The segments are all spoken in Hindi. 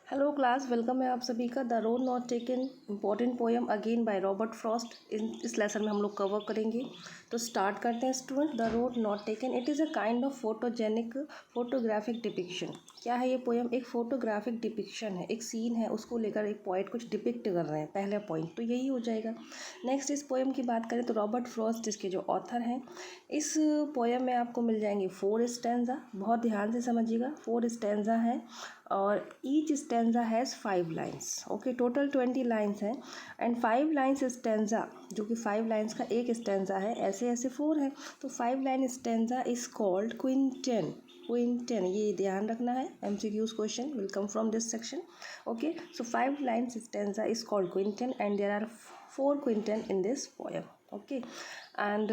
हेलो क्लास, वेलकम है आप सभी का। The road not taken important poem again bye Robert Frost इस लेसन में हम लोग कवर करेंगे। तो स्टार्ट करते हैं student. The road not taken it is a kind of photogenic photographic depiction. क्या है ये पोएम? एक फोटोग्राफिक डिपिक्शन है, एक सीन है, उसको लेकर एक पोइट कुछ डिपिक्ट कर रहे हैं। पहला पॉइंट तो यही हो जाएगा। नेक्स्ट, इस पोएम की बात करें तो रॉबर्ट फ्रॉस्ट इसके जो ऑथर हैं। इस पोएम में आपको मिल जाएंगे 4 स्टैंजा। बहुत ध्यान से समझिएगा, 4 स्टैंजा है और each stanza has 5 lines. Okay, total 20 lines हैं एंड 5 लाइन्स स्टैंजा, जो कि 5 लाइन्स का एक स्टैंजा है। ऐसे ऐसे 4 है तो 5 line stanza is called quintain. Quintain, ये ध्यान रखना है, MCQs question will come from this section. Okay, so 5 lines stanza is called quintain and there are 4 quintain in this poem. Okay, and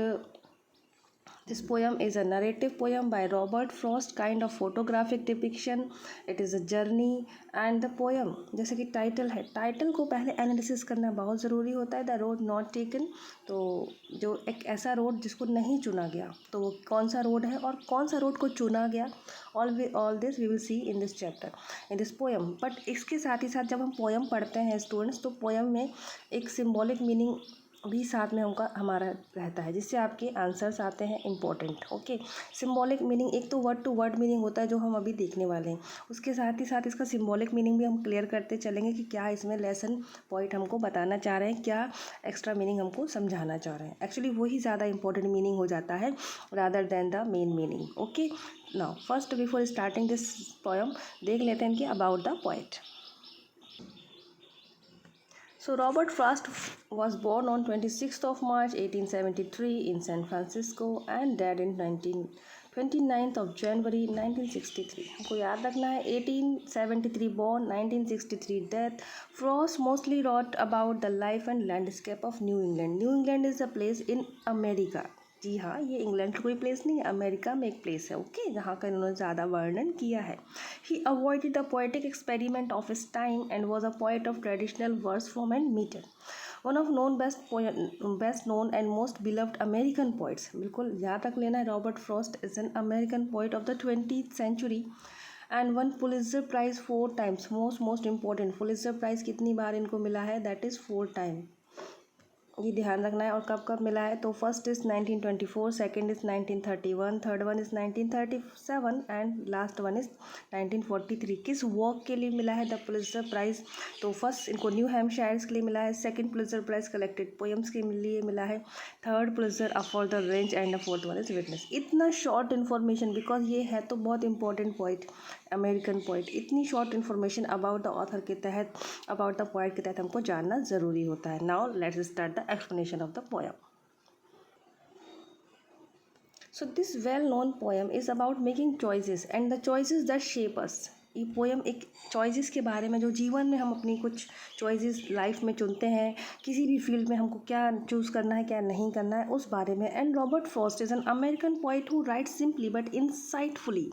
this poem is a narrative poem by Robert Frost, kind of photographic depiction. It is a journey and the poem, जैसे कि टाइटल है, टाइटल को पहले एनालिसिस करना बहुत ज़रूरी होता है। द रोड नॉट टेकन, तो जो एक ऐसा रोड जिसको नहीं चुना गया, तो वो कौन सा रोड है और कौन सा रोड को चुना गया, all this we will see in this chapter, in this poem. But इसके साथ ही साथ जब हम पोएम पढ़ते हैं स्टूडेंट्स, तो पोएम में एक सिम्बॉलिक मीनिंग भी साथ में हमारा रहता है, जिससे आपके आंसर्स आते हैं इम्पोर्टेंट। ओके, सिंबॉलिक मीनिंग एक तो वर्ड टू वर्ड मीनिंग होता है जो हम अभी देखने वाले हैं, उसके साथ ही साथ इसका सिंबॉलिक मीनिंग भी हम क्लियर करते चलेंगे कि क्या इसमें लेसन पॉइंट हमको बताना चाह रहे हैं, क्या एक्स्ट्रा मीनिंग हमको समझाना चाह रहे हैं। एक्चुअली वही ज़्यादा इंपॉर्टेंट मीनिंग हो जाता है rather than the main meaning. Okay, now first before starting this poem देख लेते हैं कि about the poet. So Robert Frost was born on 26th of March 1873 in San Francisco and died in 29th of January 1963. हमको याद रखना है 1873 born, 1963 death. Frost mostly wrote about the life and landscape of New England. New England is a place in America. जी हाँ, ये इंग्लैंड का कोई प्लेस नहीं है, अमेरिका में एक प्लेस है। ओके, जहाँ का इन्होंने ज़्यादा वर्णन किया है। He avoided the poetic experiment of his time and was a poet of traditional verse form and metre. One of best known and most beloved American poets. बिल्कुल याद रख लेना है, Robert Frost is an American poet of the 20th century and won Pulitzer prize 4 times. Most important, Pulitzer prize कितनी बार इनको मिला है? That is 4 time. ये ध्यान रखना है। और कब कब मिला है? तो first is 1924, second is 1931, third one is 1937 and last one is 1943। किस वर्क के लिए मिला है द पुलित्जर प्राइज़? तो फर्स्ट इनको न्यू हैम्पशायर के लिए मिला है, second Pulitzer prize collected poems के लिए मिला है, third Pulitzer for the range and the fourth one is witness. इतना शॉर्ट इन्फॉर्मेशन, बिकॉज ये है तो बहुत इंपॉर्टेंट पोइट, अमेरिकन पोइट। इतनी short information about the author के तहत, अबाउट द पोइट के तहत हमको जानना ज़रूरी होता है। Now let's start the explanation of the poem. So this well known poem is about making choices and the choices that shape us. ये पोएम एक चॉइसेस के बारे में, जो जीवन में हम अपनी कुछ चॉइसेस लाइफ में चुनते हैं, किसी भी फील्ड में हमको क्या चूज़ करना है क्या नहीं करना है, उस बारे में। And Robert Frost is an American poet who write simply but insightfully,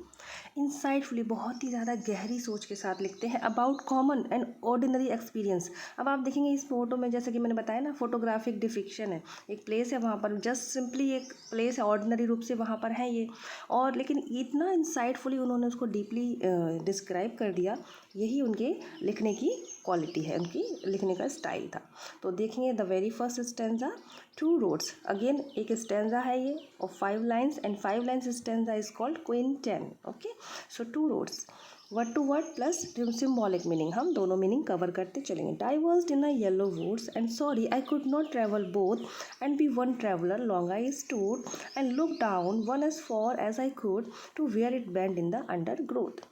बहुत ही ज़्यादा गहरी सोच के साथ लिखते हैं about common and ordinary experience. अब आप देखेंगे इस फोटो में, जैसे कि मैंने बताया ना, फोटोग्राफिक डिफिक्शन है, एक प्लेस है वहाँ पर, जस्ट सिंपली एक प्लेस है, ऑर्डिनरी रूप से वहाँ पर है ये, और लेकिन इतना इंसाइटफुली उन्होंने उसको डीपली डिस्क्राइब कर दिया। यही उनके लिखने की क्वालिटी है, उनकी लिखने का स्टाइल था। तो देखेंगे the very first stanza, 2 roads. Again एक स्टैंजा है ये और 5 lines and 5 lines stanza is called quintain. Okay, so 2 roads, word to word plus symbolic meaning, हम दोनों मीनिंग कवर करते चलेंगे। Diverged in a yellow woods and sorry I could not travel both and be one traveller long I stood and look down one as far as I could to where it bent in the undergrowth.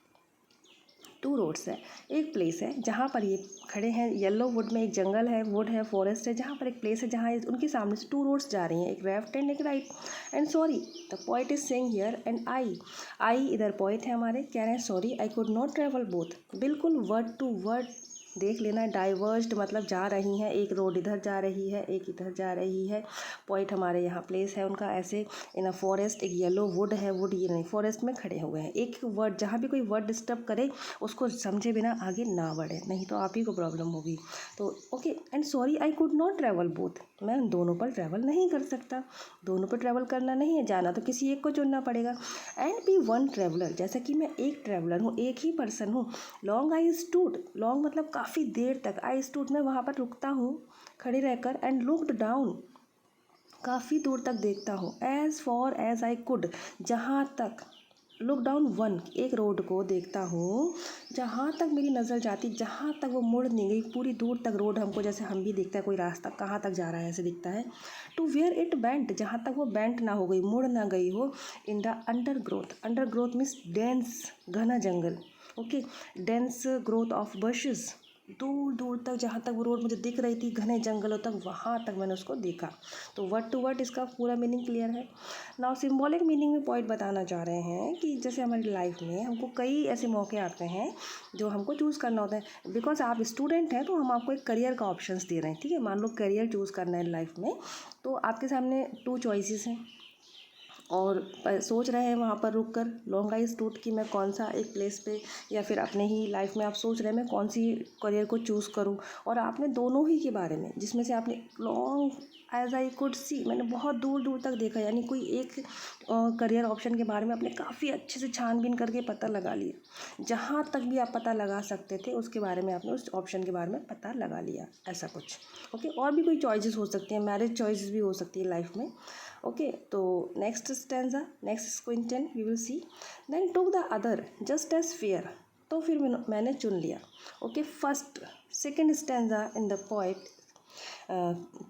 2 roads है, एक प्लेस है जहाँ पर ये खड़े हैं, येलो वुड में, एक जंगल है, वुड है, फॉरेस्ट है, जहाँ पर एक प्लेस है जहाँ उनके सामने से 2 रोड्स जा रही हैं, एक लेफ्ट एंड एक right. And sorry the poet is saying here and I इधर पोइट है हमारे, कह रहे हैं sorry I could not travel both. बिल्कुल वर्ड टू वर्ड देख लेना। डाइवर्स्ड मतलब जा रही हैं, एक रोड इधर जा रही है, एक इधर जा रही है। पॉइंट हमारे यहाँ प्लेस है उनका ऐसे इन अ फॉरेस्ट। एक येलो वुड है, वुड ये नहीं, फॉरेस्ट में खड़े हुए हैं। एक वर्ड, जहाँ भी कोई वर्ड डिस्टर्ब करे उसको समझे बिना आगे ना बढ़े, नहीं तो आप ही को प्रॉब्लम होगी। तो okay, and sorry I could not travel both, मैं उन दोनों पर ट्रैवल नहीं कर सकता। दोनों पर ट्रैवल करना नहीं है, जाना तो किसी एक को चुनना पड़ेगा। एंड बी वन ट्रैवलर, जैसा कि मैं एक ट्रैवलर हूँ, एक ही पर्सन हूँ। लॉन्ग आई स्टूड, लॉन्ग मतलब काफ़ी देर तक, आई स्टूड मैं वहाँ पर रुकता हूँ खड़े रहकर। एंड लुक्ड डाउन, काफ़ी दूर तक देखता हूँ। As far as I could, जहाँ तक, लुक डाउन वन, एक रोड को देखता हूँ जहाँ तक मेरी नज़र जाती, जहाँ तक वो मुड़ नहीं गई, पूरी दूर तक रोड हमको, जैसे हम भी देखते हैं कोई रास्ता कहाँ तक जा रहा है ऐसे दिखता है। टू वेयर इट बेंट, जहाँ तक वो बेंट ना हो गई, मुड़ ना गई हो। In the undergrowth, undergrowth means dense, घना जंगल। Okay, dense growth of bushes, दूर दूर तक जहाँ तक वो रोड मुझे दिख रही थी घने जंगलों तक, वहाँ तक मैंने उसको देखा। तो वर्ड टू वर्ड इसका पूरा मीनिंग क्लियर है। नाउ सिंबॉलिक मीनिंग में पॉइंट बताना चाह रहे हैं कि जैसे हमारी लाइफ में हमको कई ऐसे मौके आते हैं जो हमको चूज़ करना होता है। बिकॉज आप स्टूडेंट हैं तो हम आपको एक करियर का ऑप्शंस दे रहे हैं, ठीक है। मान लो करियर चूज़ करना है लाइफ में, तो आपके सामने 2 चॉइसेस हैं और सोच रहे हैं वहाँ पर रुक कर लॉन्ग आई स्टूड कि मैं कौन सा एक प्लेस पे, या फिर अपने ही लाइफ में आप सोच रहे हैं मैं कौन सी करियर को चूज़ करूँ। और आपने दोनों ही के बारे में, जिसमें से आपने long as I could see, मैंने बहुत दूर दूर तक देखा, यानी कोई एक करियर ऑप्शन के बारे में आपने काफ़ी अच्छे से छानबीन करके पता लगा लिया। जहाँ तक भी आप पता लगा सकते थे उसके बारे में आपने उस ऑप्शन के बारे में पता लगा लिया, ऐसा कुछ। ओके, और भी कोई चॉइसेस हो सकती हैं, मैरिज चॉइसेस भी हो सकती है लाइफ में। ओके, तो next stanza, next quintain we will see. Then took the other just as fair, तो फिर मैंने चुन लिया। Okay, first second stanza in the poet,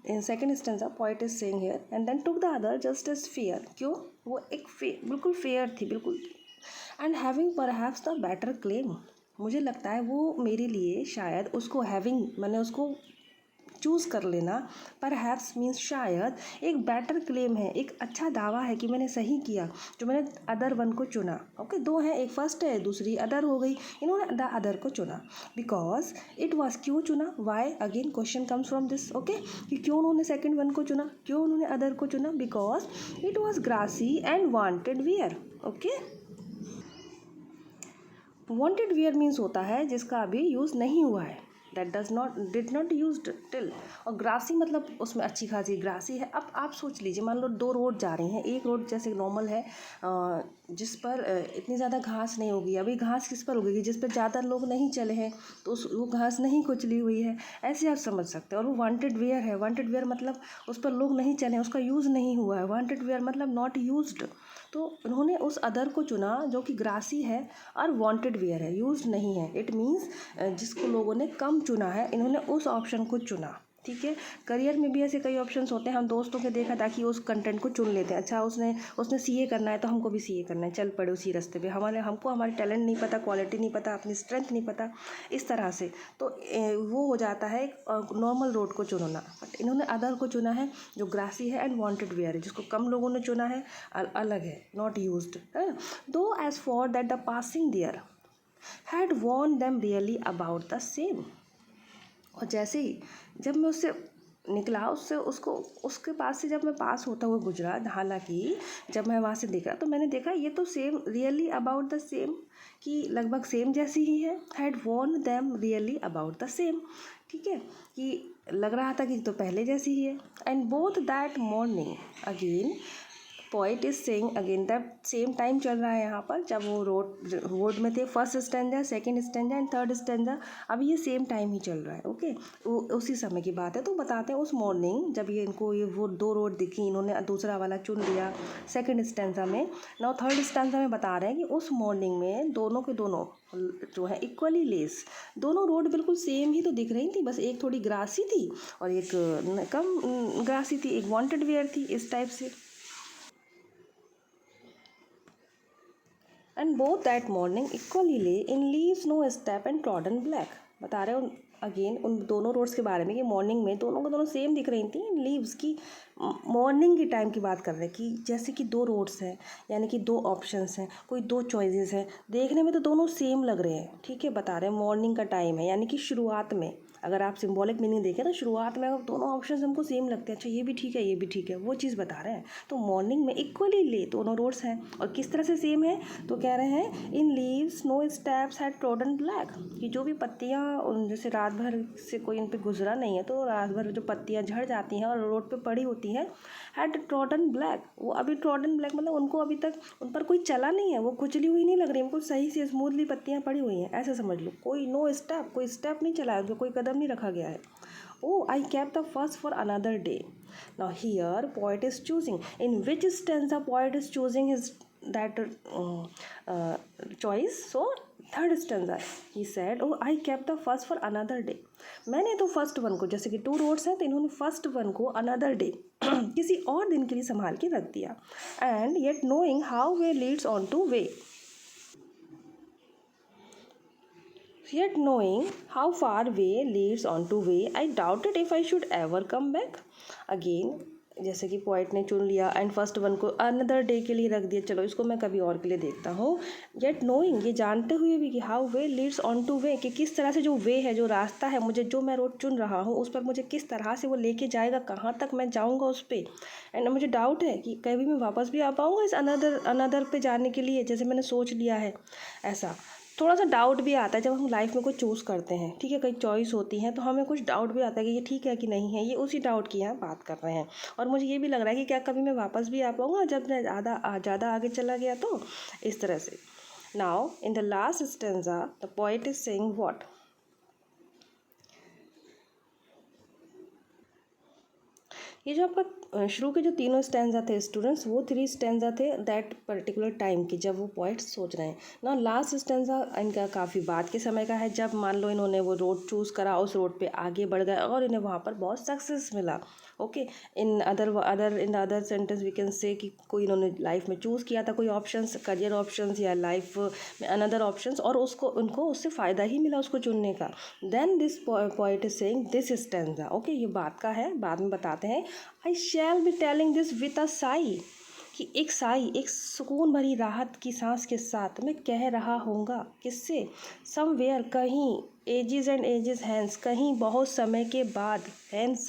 in second stanza poet is saying here and then took the other just as fair. क्यों? वो एक बिल्कुल फेयर थी, बिल्कुल। And having perhaps the better claim, मुझे लगता है वो मेरे लिए शायद, उसको हैविंग मैंने उसको चूज़ कर लेना, पर हैप्स मीन्स शायद, एक बेटर क्लेम है, एक अच्छा दावा है कि मैंने सही किया जो मैंने अदर वन को चुना। ओके, 2 हैं, एक फर्स्ट है दूसरी अदर हो गई, इन्होंने द अदर को चुना। बिकॉज इट वॉज, क्यों चुना, why, again question comes from this. Okay, कि क्यों उन्होंने सेकेंड वन को चुना, क्यों उन्होंने अदर को चुना। Because it was grassy and wanted wear. Okay, wanted wear means होता है जिसका अभी यूज़ नहीं हुआ है, that did not use till. और ग्रासी मतलब उसमें अच्छी खासी ग्रासी है। अब आप सोच लीजिए, मान लो 2 रोड जा रही हैं, एक रोड जैसे नॉर्मल है जिस पर इतनी ज़्यादा घास नहीं होगी। अभी घास किस पर उगेगी? जिस पर ज़्यादा लोग नहीं चले हैं, तो वो घास नहीं कुचली हुई है, ऐसे आप समझ सकते हैं। और वो वांटेड वेयर है, वांटेड वेयर मतलब उस पर लोग नहीं चले, उसका यूज़ नहीं हुआ है। वांटेड वेयर मतलब नॉट यूज्ड। तो उन्होंने उस अदर को चुना जो कि ग्रासी है और वांटेड वेयर है, यूज्ड नहीं है। इट मीन्स जिसको लोगों ने कम चुना है, इन्होंने उस ऑप्शन को चुना, ठीक है। करियर में भी ऐसे कई ऑप्शंस होते हैं, हम दोस्तों के देखा ताकि उस कंटेंट को चुन लेते हैं। अच्छा, उसने सीए करना है तो हमको भी सीए करना है, चल पड़े उसी रास्ते पे। हमको हमारी टैलेंट नहीं पता, क्वालिटी नहीं पता, अपनी स्ट्रेंथ नहीं पता, इस तरह से तो वो हो जाता है नॉर्मल रोड को चुनना। बट इन्होंने अदर को चुना है जो ग्रासी है एंड वांटेड वेयर है, जिसको कम लोगों ने चुना है, अलग है, not used. Though as for that the passing there had worn them really about the same. और जैसे ही जब मैं उससे निकला, उसके पास से जब मैं पास होता हुआ गुजरा, हालांकि जब मैं वहाँ से देखा तो मैंने देखा ये तो same, really about the same, कि लगभग सेम जैसी ही है। Had worn them really about the same, ठीक है, कि लग रहा था कि तो पहले जैसी ही है। And both that morning, again poet is saying again that same time चल रहा है यहाँ पर, जब वो रोड में थे, first stanza, second stanza and third stanza, अभी ये सेम टाइम ही चल रहा है। ओके, उसी समय की बात है। तो बताते हैं उस मॉर्निंग जब ये वो 2 रोड दिखी, इन्होंने दूसरा वाला चुन लिया सेकंड स्टैंजा में। नाउ थर्ड स्टैंजा में बता रहे हैं कि उस मॉर्निंग में दोनों के दोनों जो है इक्वली लेस, दोनों रोड बिल्कुल सेम ही तो दिख रही थी, बस एक थोड़ी ग्रासी थी और एक कम ग्रासी थी, एक वांटेड वेयर थी, इस टाइप से। And both that morning equally lay in leaves no step and trodden black. बता रहे हो अगेन उन दोनों रोड्स के बारे में कि मॉर्निंग में दोनों को दोनों सेम दिख रही थी, लीव्स की मॉर्निंग की टाइम की बात कर रहे हैं कि जैसे कि दो रोड्स हैं, यानी कि दो ऑप्शंस हैं, कोई दो चॉइसेस हैं, देखने में तो दोनों सेम लग रहे हैं, ठीक है, बता रहे हैं मॉर्निंग का टाइम है, यानी कि शुरुआत में अगर आप सिंबॉलिक मीनिंग देखें तो शुरुआत में अगर दोनों ऑप्शंस हमको सेम लगते हैं, अच्छा ये भी ठीक है ये भी ठीक है, वो चीज़ बता रहे हैं। तो मॉर्निंग में इक्वली ले दोनों रोड्स हैं, और किस तरह से सेम है, तो कह रहे हैं in leaves no steps had trodden black, कि जो भी पत्तियाँ जैसे रात भर से कोई इन पे गुजरा नहीं है तो रात भर जो पत्तियाँ झड़ जाती हैं और रोड पे पड़ी होती हैं, हैड ट्रोडन ब्लैक, वो अभी ट्रोडन ब्लैक मतलब उनको अभी तक उन पर कोई चला नहीं है, वो कुचली हुई नहीं लग रही, उनको सही से स्मूथली पत्तियाँ पड़ी हुई हैं, ऐसे समझ लो, कोई नो स्टेप, कोई स्टेप नहीं चला है, उनको कोई कदम नहीं रखा गया है। Oh, I kept the first for another day. Now here, poet is choosing. In which stanza poet is choosing his that choice? So third stanza, he said, "Oh, I kept the first for another day." मैंने तो फर्स्ट वन को, जैसे कि टू रोड्स हैं तो इन्होंने फर्स्ट वन को अनदर डे किसी और दिन के लिए संभाल के रख दिया। And yet knowing how way Leeds on two way, yet knowing how far way leads on to way, I doubted if I should ever come back again। जैसे कि पोइट ने चुन लिया एंड फर्स्ट वन को अनदर डे के लिए रख दिया, चलो इसको मैं कभी और के लिए देखता हूँ। येट नोइंग, ये जानते हुए भी कि how way Leeds on two way, कि किस तरह से जो वे है, जो रास्ता है, मुझे जो मैं रोड चुन रहा हूँ उस पर मुझे किस तरह से वो लेके जाएगा, कहाँ तक मैं जाऊँगा उस पर। एंड मुझे डाउट है कि कभी मैं वापस भी आ पाऊँगा इस अनदर पे जाने के लिए, जैसे मैंने सोच लिया है ऐसा। थोड़ा सा डाउट भी आता है जब हम लाइफ में कुछ चूज़ करते हैं, ठीक है, कई चॉइस होती हैं तो हमें कुछ डाउट भी आता है कि ये ठीक है कि नहीं है, ये उसी डाउट की यहाँ बात कर रहे हैं। और मुझे ये भी लग रहा है कि क्या कभी मैं वापस भी आ पाऊँगा जब मैं ज़्यादा आगे चला गया, तो इस तरह से। Now in the last stanza the poet is saying what, ये जो आपका शुरू के जो तीनों स्टैंजा थे स्टूडेंट्स, वो थ्री स्टैंजा थे दैट पर्टिकुलर टाइम की, जब वो पोइट सोच रहे हैं ना। लास्ट स्टैंजा इनका काफ़ी बाद के समय का है, जब मान लो इन्होंने वो रोड चूज़ करा, उस रोड पे आगे बढ़ गए और इन्हें वहाँ पर बहुत सक्सेस मिला। Okay, in the other sentence we can say कि कोई इन्होंने लाइफ में चूज़ किया था कोई ऑप्शंस, करियर ऑप्शंस या लाइफ में अनदर ऑप्शंस, और उनको उससे फ़ायदा ही मिला उसको चुनने का। Then this poet is saying this stanza, okay, ये बात का है, बाद में बताते हैं। I shall be telling this with a sigh, कि एक साई, एक सुकून भरी राहत की सांस के साथ मैं कह रहा होऊंगा, किससे, समवेयर, कहीं, एजिज एंड एजिज हैंस, कहीं बहुत समय के बाद, हैंस,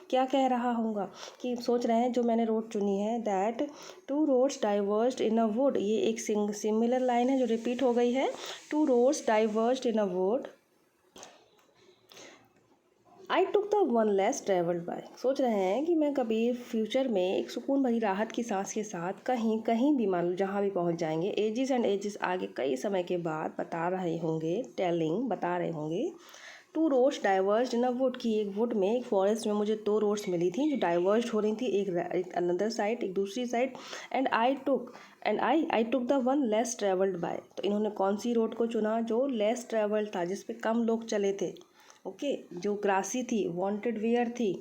क्या कह रहा होऊंगा, कि सोच रहे हैं जो मैंने रोड चुनी है, that two roads diverged in a wood, ये एक सिमिलर लाइन है जो रिपीट हो गई है, two roads diverged in a wood, I took the one less travelled by, सोच रहे हैं कि मैं कभी फ्यूचर में एक सुकून भरी राहत की सांस के साथ कहीं कहीं भी, मान लो जहाँ भी पहुँच जाएंगे, एजिस एंड एजिस आगे कई समय के बाद बता रहे होंगे, टेलिंग बता रहे होंगे। Two roads diverged in a wood, की एक वुड में, एक फॉरेस्ट में मुझे दो रोड्स मिली थी जो डाइवर्स्ड हो रही थी, एक अनदर साइड, एक दूसरी side. And I took the one less travelled bye, तो इन्होंने कौन सी रोड को चुना, जो लेस ट्रेवल्ड था, जिस पे कम लोग चले थे, ओके, जो ग्रासी थी, वांटेड वेयर थी।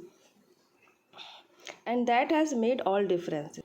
And that has made all differences,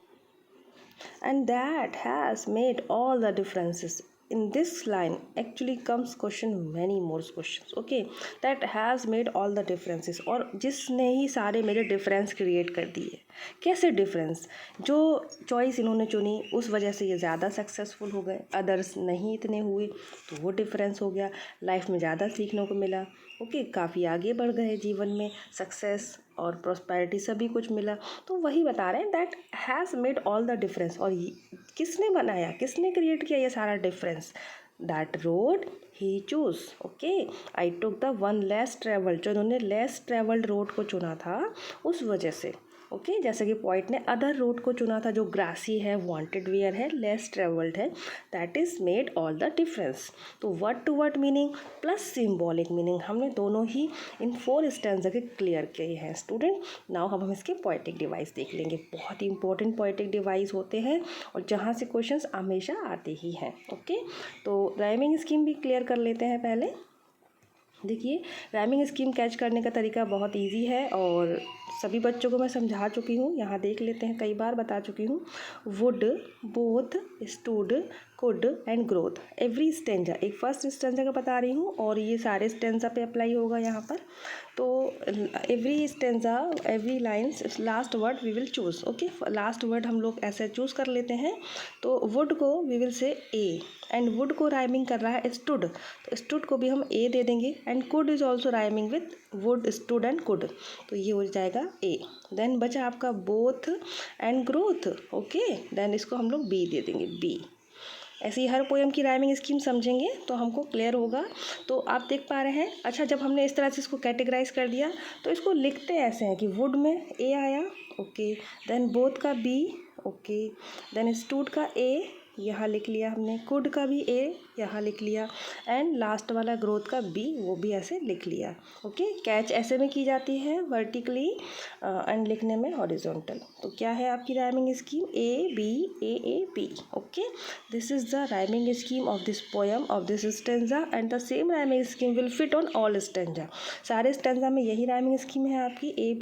and that has made all the differences. In this line actually comes question, many more questions, okay, that has made all the differences, और जिसने ही सारे मेरे डिफरेंस क्रिएट कर दिए। कैसे डिफरेंस, जो चॉइस इन्होंने चुनी उस वजह से ये ज़्यादा सक्सेसफुल हो गए, अदर्स नहीं इतने हुए, तो वो डिफरेंस हो गया, लाइफ में ज़्यादा सीखने को मिला, ओके, काफ़ी आगे बढ़ गए जीवन में, सक्सेस और प्रॉस्पेरिटी सभी कुछ मिला। तो वही बता रहे हैं that has made all the difference, और ये किसने बनाया, किसने क्रिएट किया ये सारा difference, that road he choose, okay, I took the one less travelled, जो इन्होंने लेस ट्रेवल्ड रोड को चुना था उस वजह से, ओके, जैसे कि पॉइंट ने अदर रोड को चुना था जो ग्रासी है, वांटेड वेयर है, लेस ट्रेवल्ड है, that is made all the difference. तो word to word meaning plus symbolic meaning हमने दोनों ही इन 4 स्टैंजा के क्लियर किए हैं स्टूडेंट। नाउ हम इसके पोएटिक डिवाइस देख लेंगे, बहुत ही इंपॉर्टेंट पोएटिक डिवाइस होते हैं और जहाँ से क्वेश्चंस हमेशा आते ही हैं, ओके। तो राइमिंग स्कीम भी क्लियर कर लेते हैं पहले। देखिए, राइमिंग स्कीम कैच करने का तरीका बहुत इजी है और सभी बच्चों को मैं समझा चुकी हूँ, यहाँ देख लेते हैं, कई बार बता चुकी हूँ। Would, both, stood, could and growth. Every stanza, एक फर्स्ट स्टेंजा का बता रही हूँ और ये सारे स्टेंजा पे अप्लाई होगा यहाँ पर। तो every stanza, every lines, last word we will choose. Okay, last word हम लोग ऐसे चूज़ कर लेते हैं। तो वुड को we will say A, and wood को राइमिंग कर रहा है स्टूड, तो स्टूड को भी हम ए दे देंगे। And could is also rhyming with wood, stood and could, तो ये हो जाएगा ए। देन बचा आपका both and growth. Okay, then इसको हम लोग बी दे देंगे, बी। ऐसे ही हर पोएम की राइमिंग स्कीम समझेंगे तो हमको क्लियर होगा। तो आप देख पा रहे हैं। अच्छा, जब हमने इस तरह से इसको कैटेगराइज कर दिया तो इसको लिखते ऐसे हैं कि वुड में ए आया, ओके, देन बोथ का बी, ओके, देन स्टूड का ए यहाँ लिख लिया हमने, कुड का भी ए यहाँ लिख लिया, एंड लास्ट वाला ग्रोथ का बी, वो भी ऐसे लिख लिया। ओके, कैच ऐसे में की जाती है वर्टिकली एंड लिखने में हॉरिजॉन्टल। तो क्या है आपकी rhyming scheme? A B B. Okay, this is the rhyming scheme of this poem, of this stanza, and the same rhyming scheme will fit on all stanza. सारे स्टेंजा में यही राइमिंग स्कीम है आपकी, ए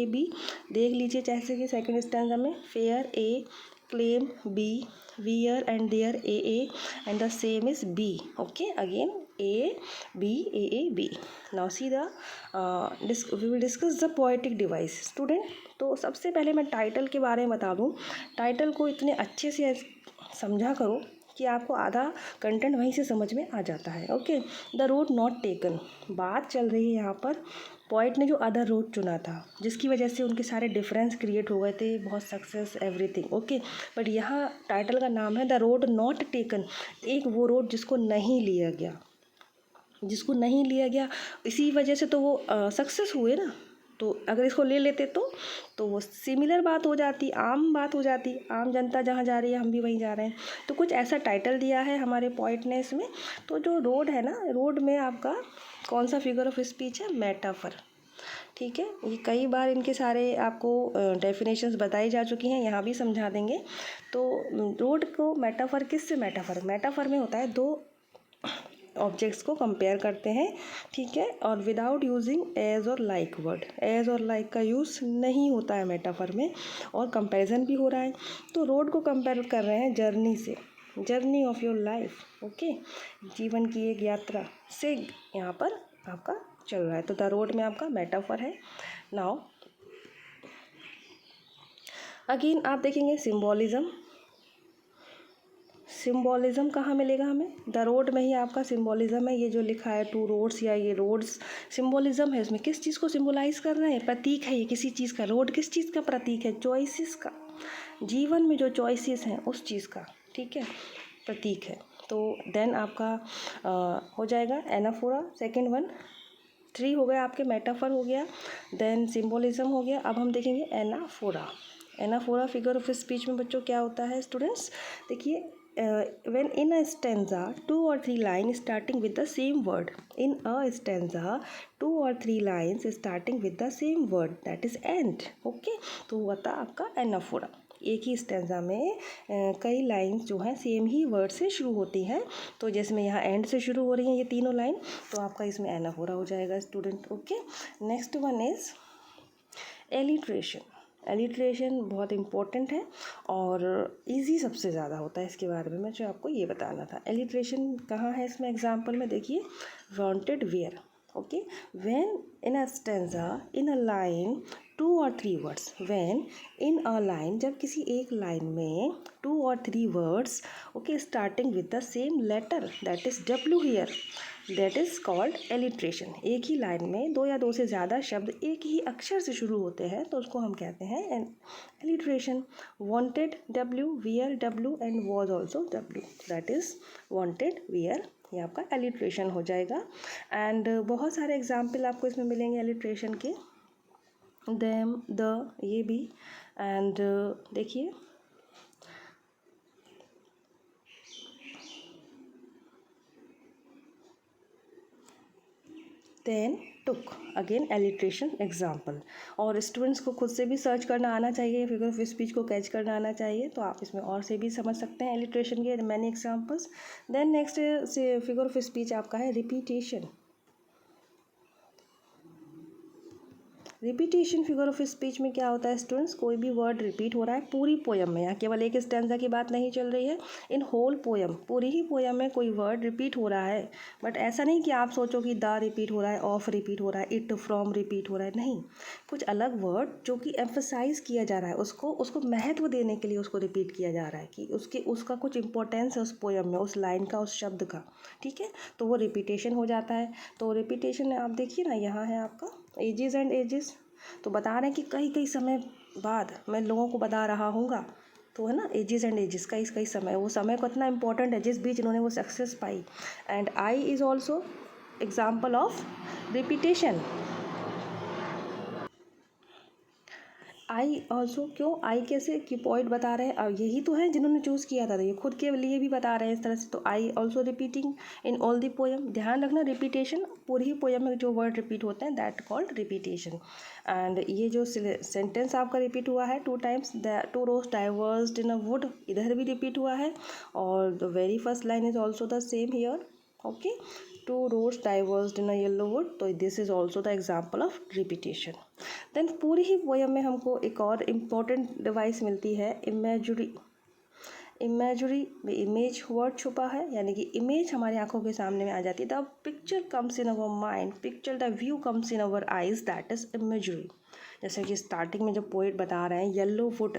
बी। देख लीजिए जैसे कि सेकेंड स्टेंजा में fair A, claim B, where and there A, and the same is B. Okay, again A B. Now see the we will discuss the poetic device student। तो सबसे पहले मैं टाइटल के बारे में बता दूं। टाइटल को इतने अच्छे से समझा करो कि आपको आधा कंटेंट वहीं से समझ में आ जाता है। Okay, the road not taken, बात चल रही है यहाँ पर पॉइंट ने जो अदर रोड चुना था, जिसकी वजह से उनके सारे डिफरेंस क्रिएट हो गए थे, बहुत सक्सेस एवरीथिंग। ओके, बट यहाँ टाइटल का नाम है द रोड नॉट टेकन, एक वो रोड जिसको नहीं लिया गया, इसी वजह से तो वो सक्सेस हुए ना। तो अगर इसको ले लेते तो वो सिमिलर बात हो जाती, आम बात हो जाती, आम जनता जहाँ जा रही है हम भी वहीं जा रहे हैं। तो कुछ ऐसा टाइटल दिया है हमारे पोएट ने इसमें। तो जो रोड है ना, रोड में आपका कौन सा फिगर ऑफ स्पीच है? मेटाफर। ठीक है, ये कई बार इनके सारे आपको डेफिनेशंस बताई जा चुकी हैं, यहाँ भी समझा देंगे। तो रोड को मेटाफर, किससे मेटाफर में होता है दो ऑब्जेक्ट्स को कंपेयर करते हैं, ठीक है, और विदाउट यूजिंग एज और लाइक वर्ड। एज और लाइक का यूज़ नहीं होता है मेटाफर में, और कंपैरिजन भी हो रहा है। तो रोड को कंपेयर कर रहे हैं जर्नी से, journey of your life. Okay, जीवन की एक यात्रा से यहाँ पर आपका चल रहा है। तो द रोड में आपका मेटाफर है। नाउ अगेन आप देखेंगे सिम्बोलिज्म कहाँ मिलेगा हमें? द रोड में ही आपका सिम्बोलिज्म है। ये जो लिखा है टू रोड्स या ये रोड्स, सिम्बोलिज्म है इसमें। किस चीज़ को सिम्बोलाइज कर रहे हैं? प्रतीक है ये किसी चीज़ का। रोड किस चीज़ का प्रतीक है? चॉइसेस का, जीवन में जो चॉइसेस हैं उस चीज़ का, ठीक है, प्रतीक है। तो देन आपका हो जाएगा एनाफोरा। सेकेंड वन, 3 हो गया आपके, मेटाफर हो गया, देन सिम्बोलिज्म हो गया। अब हम देखेंगे एनाफोरा फिगर ऑफ स्पीच में बच्चों क्या होता है स्टूडेंट्स? देखिए, when in a stanza 2 or 3 lines starting with the same word, in a stanza 2 or 3 lines starting with the same word, that is end। okay, तो हुआ था आपका एनाफोरा। एक ही स्टेंजा में कई लाइंस जो हैं सेम ही वर्ड से शुरू होती हैं। तो जैसे मैं यहाँ एंड से शुरू हो रही हैं ये तीनों लाइन, तो आपका इसमें एनाफोरा हो जाएगा student. Okay, next one is alliteration बहुत इम्पोर्टेंट है और इजी सबसे ज़्यादा होता है। इसके बारे में मैं जो आपको ये बताना था। एलिट्रेशन कहाँ है इसमें? एग्जाम्पल में देखिए, wanted wear. Okay, when in a stanza in a line 2 or 3 words, when in a line, जब किसी एक लाइन में 2 or 3 words, okay, starting with the same letter, that is W here, that is called alliteration. एक ही लाइन में 2 या 2 से ज़्यादा शब्द एक ही अक्षर से शुरू होते हैं तो उसको हम कहते हैं alliteration. Wanted W, wear W, and was also W, that is wanted wear, ये आपका एलिट्रेशन हो जाएगा। एंड बहुत सारे एग्जाम्पल आपको इसमें मिलेंगे एलिट्रेशन के, देम, द, ये भी। एंड देखिए, देन, टुक, अगेन एलिट्रेशन एग्जाम्पल। और स्टूडेंट्स को खुद से भी सर्च करना आना चाहिए, फिगर ऑफ स्पीच को कैच करना आना चाहिए, तो आप इसमें और से भी समझ सकते हैं एलिट्रेशन के मैनी एग्जाम्पल्स। देन नेक्स्ट से फिगर ऑफ स्पीच आपका है repetition. Repetition figure of speech में क्या होता है स्टूडेंट्स, कोई भी वर्ड रिपीट हो रहा है पूरी पोयम में, यहाँ केवल एक स्टैंजा की बात नहीं चल रही है, इन होल पोयम, पूरी ही पोयम में कोई वर्ड रिपीट हो रहा है। बट ऐसा नहीं कि आप सोचो कि द रिपीट हो रहा है, ऑफ रिपीट हो रहा है, इट फ्रॉम रिपीट हो रहा है, नहीं, कुछ अलग वर्ड जो कि एम्फसाइज किया जा रहा है, उसको महत्व देने के लिए उसको रिपीट किया जा रहा है कि उसका कुछ इंपॉर्टेंस है उस पोयम में, उस लाइन का, उस शब्द का, ठीक है, तो वो रिपीटेशन हो जाता है। तो रिपीटेशन आप देखिए ना, यहाँ है आपका एजेस एंड एजेस, तो बता रहे हैं कि कई कई समय बाद मैं लोगों को बता रहा हूँगा, तो है ना एजेस एंड एजेस, कई कई समय, वो समय को इतना इंपॉर्टेंट है जिस बीच इन्होंने वो success pi. And I is also example of repetition. I also, क्यों आई कैसे, कि पॉइंट बता रहे हैं, अब यही तो है जिन्होंने चूज़ किया था, ये खुद के लिए भी बता रहे हैं इस तरह से। तो I also repeating in all the poem, ध्यान रखना रिपीटेशन, पूरी ही पोएम में जो वर्ड रिपीट होते हैं दैट कॉल्ड रिपीटेशन। एंड ये जो सेंटेंस आपका रिपीट हुआ है 2 times, the 2 roads diverged in a wood, इधर भी रिपीट हुआ है, और the very first line is also the same here, okay, 2 roads diverged in a yellow wood, तो this is also the example of repetition. देन पूरी ही पोयम में हमको एक और इम्पॉर्टेंट डिवाइस मिलती है, इमेजरी। इमेजरी में इमेज वर्ड छुपा है, यानी कि इमेज हमारी आंखों के सामने में आ जाती है, the picture comes in our mind, picture the view comes in our eyes, that is imagery. जैसे कि स्टार्टिंग में जो पोएट बता रहे हैं येलो वुड,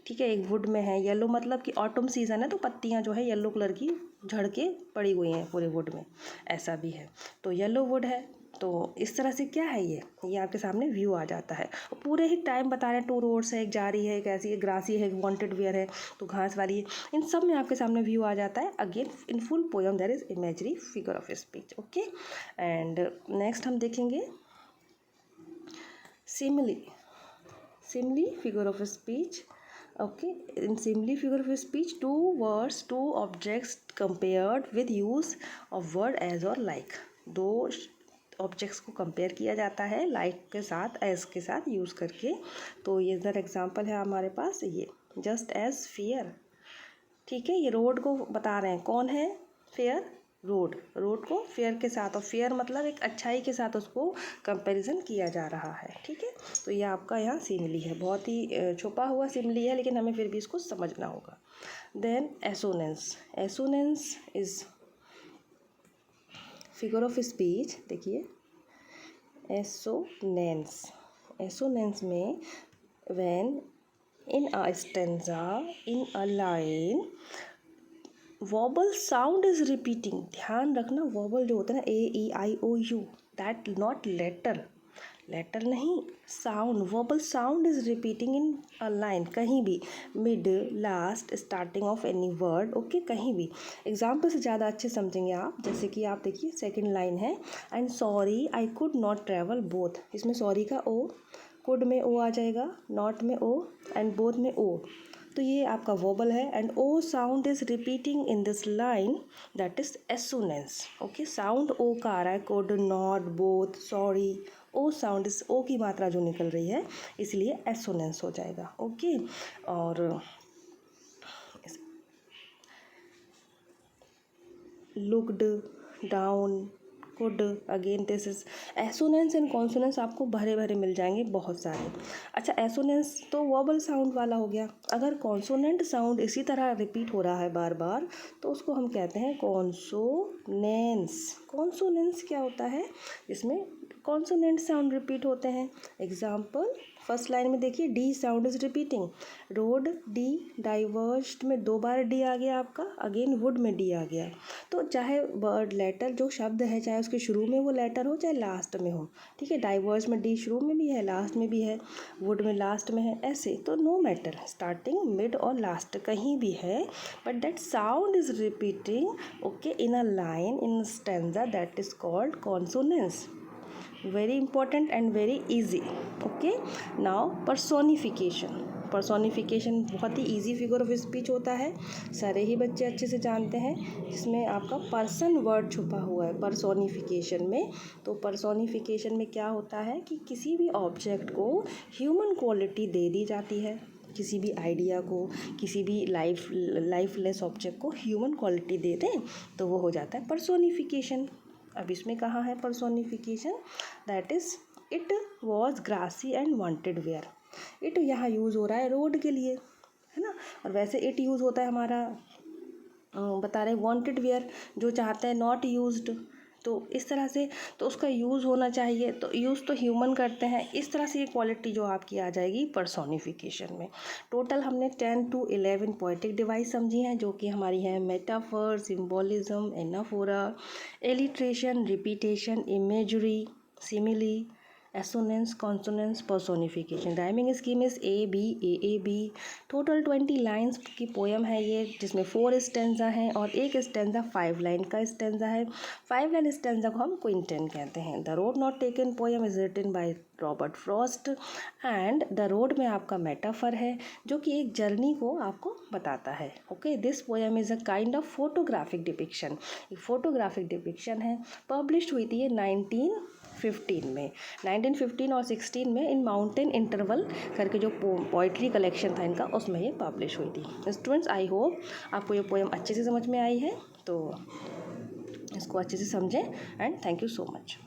ठीक है, एक वुड में है, येलो मतलब कि ऑटम सीज़न है तो पत्तियां जो है येलो कलर की झड़ के पड़ी हुई हैं पूरे वुड में, ऐसा भी है, तो येलो वुड है। तो इस तरह से क्या है, ये आपके सामने व्यू आ जाता है, और पूरे ही टाइम बता रहे हैं 2 रोड्स है, एक जारी है, एक ऐसी, एक ग्रासी है, एक वांटेड वेयर है, तो घास वाली है, इन सब में आपके सामने व्यू आ जाता है। Again in full poem there is imagery figure of speech, okay. And next हम देखेंगे simile, simile figure of speech, okay, in simile figure of speech, 2 words, 2 objects compared with use of word as or like, 2 objects को कंपेयर किया जाता है लाइक के साथ, एज के साथ यूज़ करके। तो ये इधर एग्जांपल है हमारे पास, ये जस्ट एज फेयर, ठीक है, ये रोड को बता रहे हैं, कौन है फेयर, रोड, रोड को फेयर के साथ, और फेयर मतलब एक अच्छाई के साथ उसको कंपैरिजन किया जा रहा है, ठीक है। तो ये आपका यहाँ सिमिली है, बहुत ही छुपा हुआ सिमिली है, लेकिन हमें फिर भी इसको समझना होगा। Then assonance, assonance is figure of speech, देखिए एसोनेंस, एसोनेंस में when in a stanza, in a line, vowel sound is repeating, ध्यान रखना वॉबल जो होता है ना, AEIOU, that not letter, letter नहीं, sound, vowel sound is repeating in a line, कहीं भी, mid, last, starting of any word, okay, कहीं भी। एग्जाम्पल से ज़्यादा अच्छे समझेंगे आप, जैसे कि आप देखिए सेकेंड लाइन है, and sorry I could not travel both, इसमें सॉरी का ओ, कुड में ओ आ जाएगा, नॉट में ओ, एंड बोथ में ओ, तो ये आपका वोबल है। And O sound is repeating in this line, that is assonance, okay, sound O का आ रहा है, could, not, both, sorry, O sound इस ओ की मात्रा जो निकल रही है, इसलिए एसोनेंस हो जाएगा, ओके। और looked, down, could, again this is assonance and consonance आपको भरे भरे मिल जाएंगे बहुत सारे। अच्छा, एसोनेंस तो वॉबल साउंड वाला हो गया, अगर कॉन्सोनेंट साउंड इसी तरह रिपीट हो रहा है बार बार, तो उसको हम कहते हैं कॉन्सोनेंस। कॉन्सोनेंस क्या होता है, इसमें कॉन्सोनेंट साउंड रिपीट होते हैं। एग्जाम्पल, फर्स्ट लाइन में देखिए, D sound is repeating, road D, divorced में 2 बार डी आ गया आपका, अगेन वुड में डी आ गया। तो चाहे वर्ड लेटर जो शब्द है, चाहे उसके शुरू में वो लेटर हो, चाहे लास्ट में हो, ठीक है, डाइवर्स में डी शुरू में भी है, लास्ट में भी है, वुड में लास्ट में है, ऐसे, तो नो मैटर, स्टार्टिंग, मिड और लास्ट कहीं भी है, but that sound is repeating, okay, in a line, in stanza, that is called consonance. very important and very easy, okay। now personification, personification बहुत ही ईजी फिगर ऑफ स्पीच होता है, सारे ही बच्चे अच्छे से जानते हैं, जिसमें आपका पर्सन वर्ड छुपा हुआ है पर्सोनिफिकेशन में। तो पर्सोनिफिकेशन में क्या होता है कि किसी भी ऑब्जेक्ट को ह्यूमन क्वालिटी दे दी जाती है, किसी भी आइडिया को, किसी भी लाइफलेस ऑब्जेक्ट को ह्यूमन क्वालिटी दे दें तो वो हो जाता है पर्सोनिफिकेशन। अब इसमें कहाँ है personification, that is it was grassy and wanted wear. It यहाँ यूज़ हो रहा है रोड के लिए, है ना, और वैसे इट यूज़ होता है हमारा बता रहे वांटेड वेयर, जो चाहते हैं, नॉट यूज्ड। तो इस तरह से तो उसका यूज़ होना चाहिए, तो यूज़ तो ह्यूमन करते हैं। इस तरह से ये क्वालिटी जो आपकी आ जाएगी पर्सोनिफिकेशन में। टोटल हमने 10 to 11 पोएटिक डिवाइस समझी हैं, जो कि हमारी हैं metaphor, symbolism, anaphora, alliteration, repetition, imagery, simile, assonance, consonance, personification. Rhyming scheme is A B total 20 lines की पोएम है ये, जिसमें 4 स्टेंजा हैं और एक स्टेंजा 5 लाइन का स्टेंजा है। 5 लाइन स्टेंजा को हम क्विंटेन कहते हैं। The road not taken poem is written by Robert Frost and the road में आपका मेटाफर है, जो कि एक जर्नी को आपको बताता है। Okay, this poem is a kind of photographic depiction, एक फोटोग्राफिक डिपिक्शन है। पब्लिश हुई थी ये 1915 में, 1915 और 16 में इन माउंटेन इंटरवल करके जो पोइट्री कलेक्शन था इनका, उसमें ये पब्लिश हुई थी। स्टूडेंट्स, आई होप आपको ये पोएम अच्छे से समझ में आई है, तो इसको अच्छे से समझें and thank you so much.